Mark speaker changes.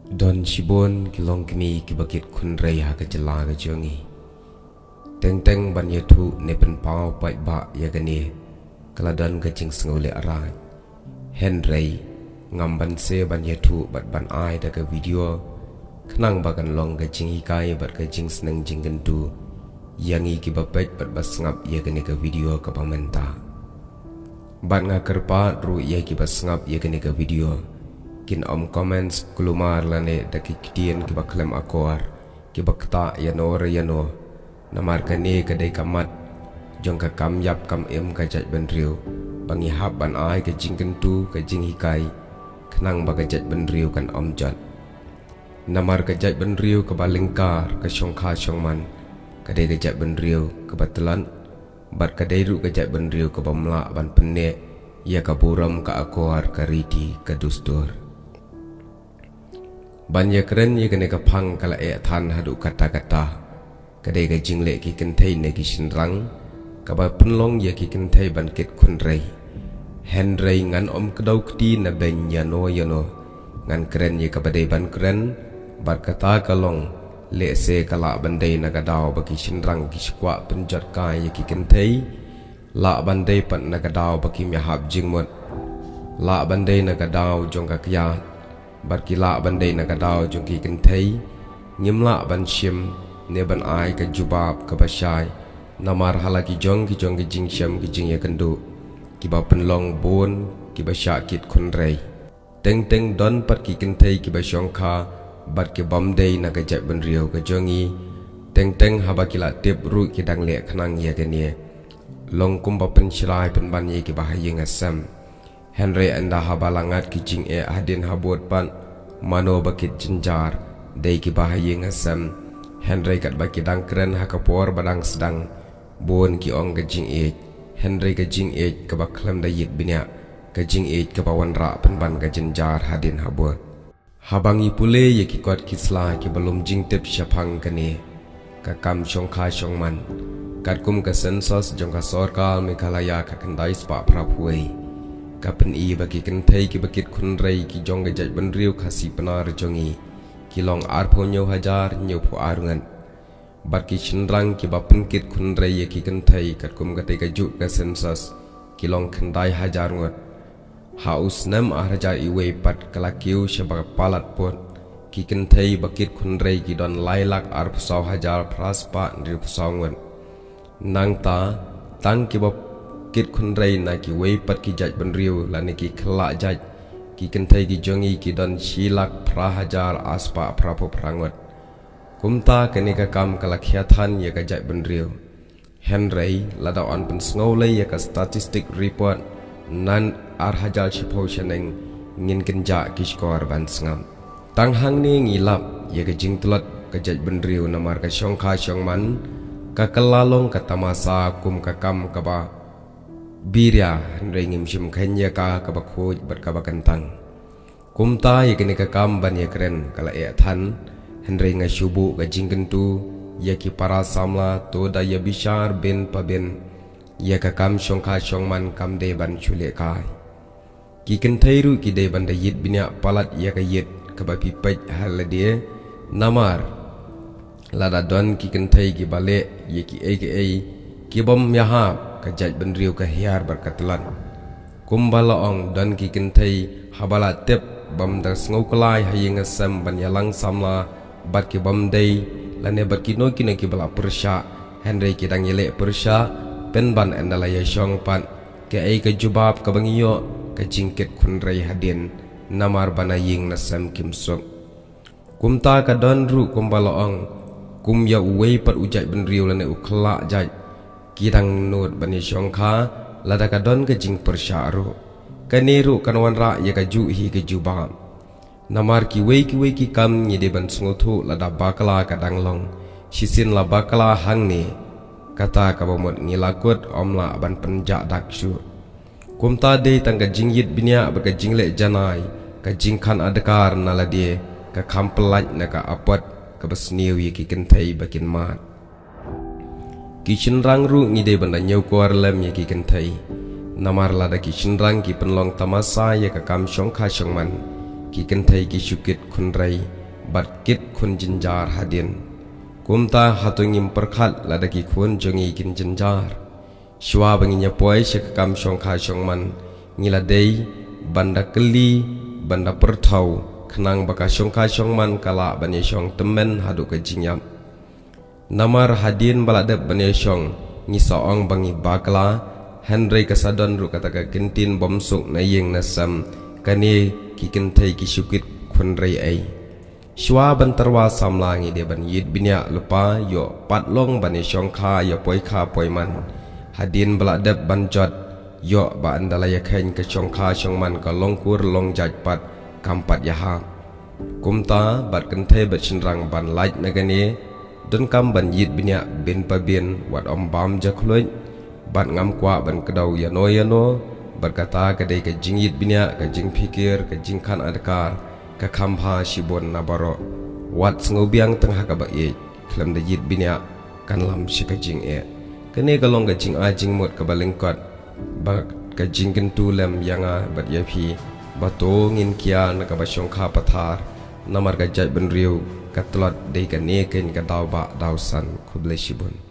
Speaker 1: Don Shibon kilong kini kibakit kunrei ha kejela ke jongi. Teng-teng ban yatu ne pen pau pai ba ya gani. Kaladan kecing sengole arai. Henry ngamban se ban yatu bat ban ai da ke video. Kenang bagan long kecing hikai bat kecing seneng jinggen tu. Yangi kibapet bat bas ngap ya gani ke video ke pamenta. Bat ngakerpa ru ya kibas ngap ya gani ke video. Kin om comments kulumar lane daki kitian kiba klem akor kiba kta yano namar kane kadai kamat jong ka kam yap kam em ka jat benriu bangi hab ban ai ka jingken tu ka jing hikai kenang baga jat benriu kan om jat namar ka jat benriu ka balingkar ka syongkha syongman kadai ka jat benriu ka batelan bat kadai ru ka jat benriu ka bamla ban penne ya ka buram ka akor ka riti ka dustur. Banyak keren ye kene kapang kala than hadu kata-kata kadai ka jingle ki kenthei ne ki sinrang kaba penlong ye ki kenthei ban ket kunrei henrei ngan om kedau kti na ben yano ngan keren ye kabadai ban keren bar kata kalong le se kala bandai na kadau baki sinrang ki skwa penjat ka ye ki kenthei la bandai pat na kadau baki myahap jingmot la bandai na kadau jong ka kya Barkila bandai na kadau jongki kenthei ngimla ban shim ne ban ai ka jubab ka basai namar halaki jong ki jing sham ki jing ya kendu ki ba penlong bon ki ba syakit kunrei teng don pat ki kenthei ki ba syongkha bar ki bamdei na ka jat ban riau ka jongi teng habakila tip ru ki dang le khnang ya genie long kum ba pen shirai pen ban ye ki ba hayeng asam Henry anda habalangat kijing hadin habot pan mano bakit jinjar dei ki bahaye ngasam Henry kat baki dang keren hakapor badang sedang bon ki ong kejing Henry kejing ke baklam da yit binya kejing ke bawan ra penban ka jinjar hadin habot habangi pule ye ki kot kisla ki belum jing tip syapang kene ka kam syongkha syongman kat kum ka sensos jong ka sorkal Meghalaya ka kendai spa prapuai Kapan i bagi kenthei ki bakit kunrei ki jong gajat benriu khasi penar jongi ki long arpo nyo hajar nyo po arungan bar ki chinrang ki bapen kit kunrei ki kenthei kat kum gatai kaju ka sensas ki long khandai hajar ngot haus nam hajar iwe pat kalakiu syabak palat pot ki kenthei bakit kunrei ki don lailak arpo saw hajar praspa ndri saw ngot nang ta tang ki bap kit kunrei na ki wei pat ki jaj benriu la ni ki khala jaj ki kenthei ki jongi ki don shilak prahajar aspa prapo prangot kumta kene ka kam kala khiathan ye ka jaj benriu Henry lada on pen sngoule ye ka statistic report nan arhajar chipo sheneng ngin kenja ki skor ban sngam tang hang ni ngilap ye ka jingtlat ka jaj benriu namar ka syongkha syongman ka kelalong ka tamasa kum ka kam ka ba Birya Henry ngim shim khanya ka bakhuj bat ka bakantang kumta ye kene ka kam ban ye kren kala than Henry nga shubu ga jingken tu ye ki para samla to da ye bishar bin pabin ye ka kam syongkha syongman kam de ban chule kai ki kenthei ru ki de ban da yit binya palat ye ka yit ka ba pi pej halade namar lada don ki kenthei ki bale ye ki ki bom yahap ka jaj benriu ka hiar berkatelan kumbala ong dan ki kenthei habala tep bam dar sngo kalai hayeng asam ban yalang samla bat ki bam dei lane bat ki no ki na ki bala persha Henry ki dang yele persha pen ban endala ya syong pan ke ka jubab ka bangiyo ka jingket kunrei hadin namar banaying nasam kimsok kumta ka don ru kumbala ong kum ya uwei pat ujaj benriu lane ukla jaj Kirang nut bani syongkha lada kadon ke jing persyaru kaniru kanwan ra ya kaju hi ke jubam namar ki wei ki kam ni de ban sngotu lada bakala kadang long sisin la bakala hang ni kata ka bomot ngilakut omla ban penja dakshu kumta de tang ka jing yit binya ber ka jing le janai ka jing khan adkar nala de ka khampelaj na ka apat ka besniu ye ki kenthei bakin mat Kishin rang ru ngide banda nyau kuar lem ye ki kenthei namar lada kishin rang ki penlong tamasa ye ka kam syongkha syongman ki kenthei ki syukit kunrai บัดกิดคนจินจาร์หาดินกุมตาหาตุงิมประคัดละดกิคนจงีกินจินจาร์ชัวบังญป่วยเชกกรรมชงคาชงมันงิละเดยบันดากลีบันดาปรเทาขนังบกาชงคาชงมันกะละบันยชงตะเมนหาดุกจิงยับนามารหาดินบลาเดบันยชงงิสอองบังอิบากลาเฮนรีกษัดอนรุกตะกะกินตินบอมสุกในยิงนัสมกันนี้กิกินไทยกิชุกิดคนไรไอชัวบันตรวาสามลางีเดบันยิดบินยาลุปาโยปัดลงบันยชงคาโยป่วยคาป่วยมันหาดินบลาเดบันจดโยบันดาลายเข่งกะชงคาชงมันก็ลงคูรลงจัดปัดกำปัดยาฮากุมตาบัดกันเทบัดชินรังบันไลท์ในกันนี้ดนกำบันยิดบินยาบินปะเบียนวัดอมบามจะคลุยบัดงำกว่าบันกระดาวยาโนบัดกะตากะเดกะจิงยิดบินยากะจิงพิเกอร์กะจิงขันอัดการกะคำพาชิบนนาบารอวัดสงบยังตั้งหักบะเอคลำได้ยิดบินยากันลำชิกะจิงเอกันนี้ก็ลงกะจิงอาจิงหมดกะบะลิงกัดบัดกะจิงกันตูเลมยังอาบัดยาพีบัดโตงินเกียนกะบะชงคาปะทาร์นามารกะจัยบันริวกะตลอดได้กันนี้กันกะดาวบะดาวสันคุบเลชิบน